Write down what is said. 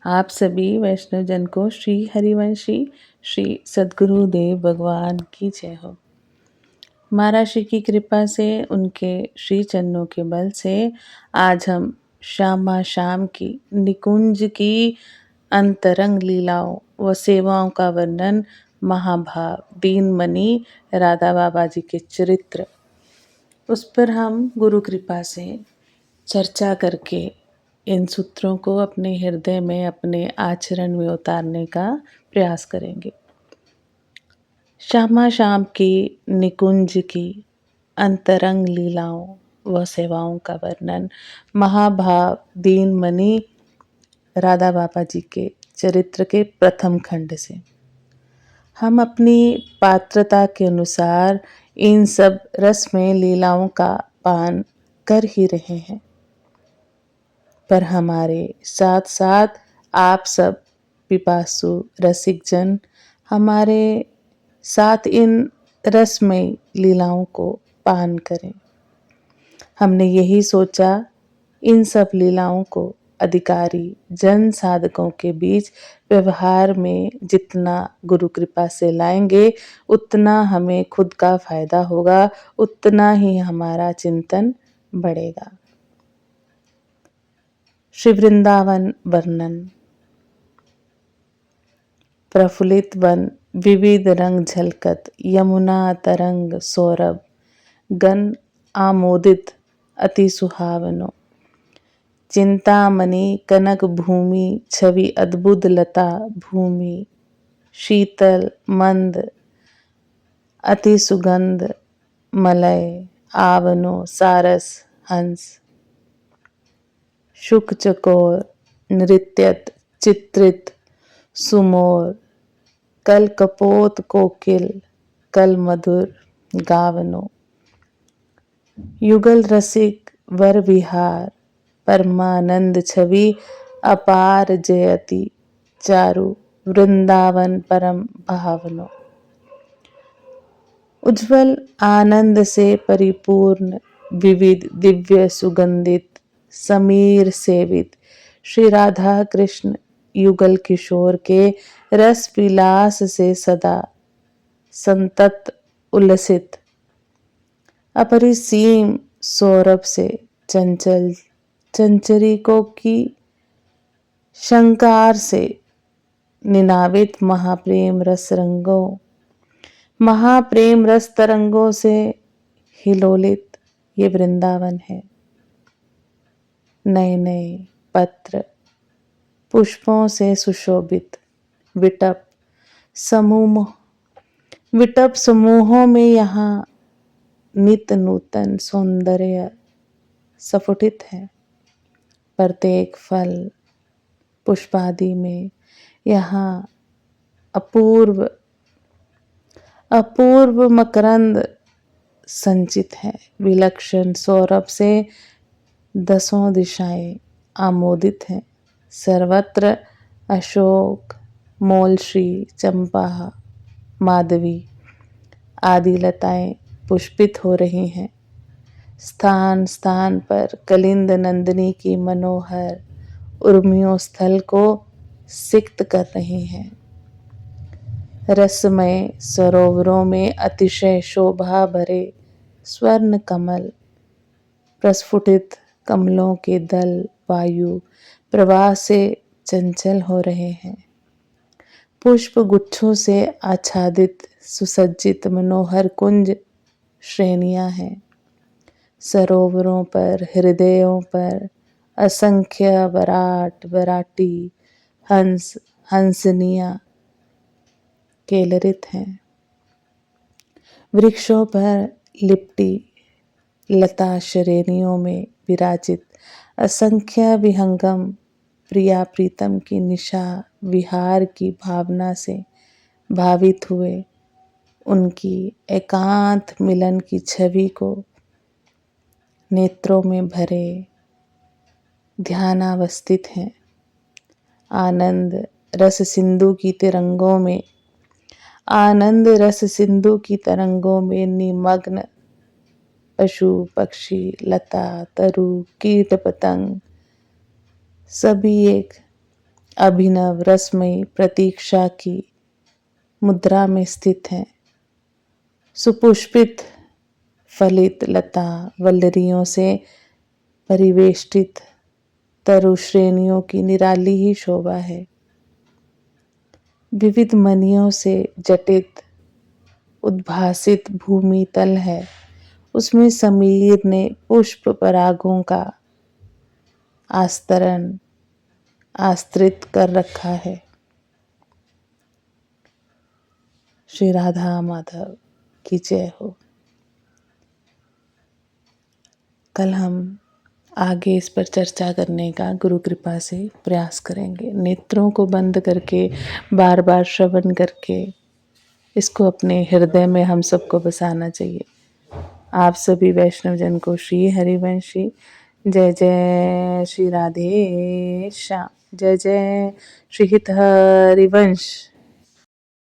आप सभी वैष्णवजन को श्री हरिवंशी श्री सद्गुरुदेव भगवान की जय हो। महाराज श्री की कृपा से, उनके श्री चरणों के बल से आज हम श्यामा श्याम की निकुंज की अंतरंग लीलाओं व सेवाओं का वर्णन, महाभाव दीनमणि राधा बाबा जी के चरित्र, उस पर हम गुरु कृपा से चर्चा करके इन सूत्रों को अपने हृदय में, अपने आचरण में उतारने का प्रयास करेंगे। श्यामा श्याम की निकुंज की अंतरंग लीलाओं व सेवाओं का वर्णन, महाभाव दीनमणि राधा बाबा जी के चरित्र के प्रथम खंड से। हम अपनी पात्रता के अनुसार इन सब रसमय लीलाओं का पान कर ही रहे हैं, पर हमारे साथ साथ आप सब पिपासु रसिक जन हमारे साथ इन रसमय लीलाओं को पान करें। हमने यही सोचा, इन सब लीलाओं को अधिकारी जन साधकों के बीच व्यवहार में जितना गुरु कृपा से लाएंगे, उतना हमें खुद का फायदा होगा, उतना ही हमारा चिंतन बढ़ेगा। श्री वृंदावन वर्णन। प्रफुल्लित वन विविध रंग झलकत, यमुना तरंग सौरभ, गन आमोदित अति सुहावनो। चिंतामणि कनक भूमि, छवि अद्भुत लता भूमि, शीतल मंद अति सुगंध मलय, आवनो सारस हंस। शुक चकोर नृत्यत चित्रित सुमोर, कल कपोत कोकिल, कल मधुर गावनो। युगल रसिक वर विहार, परमानंद छवि अपार जयति चारु, वृंदावन परम भावनो। उज्जवल आनंद से परिपूर्ण, विविध दिव्य सुगंधित, समीर सेवित श्री राधा कृष्ण युगल किशोर के रस विलास से सदा संतत उल्लसित, अपरिसीम सौरभ से चंचल चंचरिकों की शंकार से निनावित, महाप्रेम रस तरंगों से हिलोलित ये वृंदावन है। नए नए पत्र पुष्पों से सुशोभित, विटप समूहों में यहाँ नित नूतन सौंदर्य स्फुटित है। प्रत्येक फल पुष्पादि में यहाँ अपूर्व मकरंद संचित है। विलक्षण सौरभ से दसों दिशाएं आमोदित हैं। सर्वत्र अशोक, मोलश्री, चंपा, माधवी आदि लताएं पुष्पित हो रही हैं। स्थान स्थान पर कलिंद नंदिनी की मनोहर उर्मियों स्थल को सिक्त कर रही हैं। रसमय सरोवरों में अतिशय शोभा भरे स्वर्ण कमल, प्रस्फुटित कमलों के दल वायु प्रवाह से चंचल हो रहे हैं। पुष्प गुच्छों से आच्छादित सुसज्जित मनोहर कुंज श्रेणियां हैं। सरोवरों पर, हृदयों पर असंख्य वराटी हंस हंसनियां केलरित हैं। वृक्षों पर लिपटी लता श्रेणियों में विराजित असंख्य विहंगम प्रिया प्रीतम की निशा विहार की भावना से भावित हुए उनकी एकांत मिलन की छवि को नेत्रों में भरे ध्यानावस्थित हैं। आनंद रस सिंधु की तरंगों में निमग्न पशु पक्षी लता तरु कीट पतंग सभी एक अभिनव रसमयी प्रतीक्षा की मुद्रा में स्थित हैं। सुपुष्पित फलित लता वल्लरियों से परिवेष्टित तरु श्रेणियों की निराली ही शोभा है। विविध मणियों से जटित उद्भासित भूमि तल है, उसमें समीर ने पुष्प परागों का आस्तरण आस्तृत कर रखा है। श्री राधा माधव की जय हो। कल हम आगे इस पर चर्चा करने का गुरु कृपा से प्रयास करेंगे। नेत्रों को बंद करके बार बार श्रवण करके इसको अपने हृदय में हम सबको बसाना चाहिए। आप सभी वैष्णव जन को श्री हरिवंशी जय जय श्री राधे श्याम, जय जय श्री हित हरिवंश।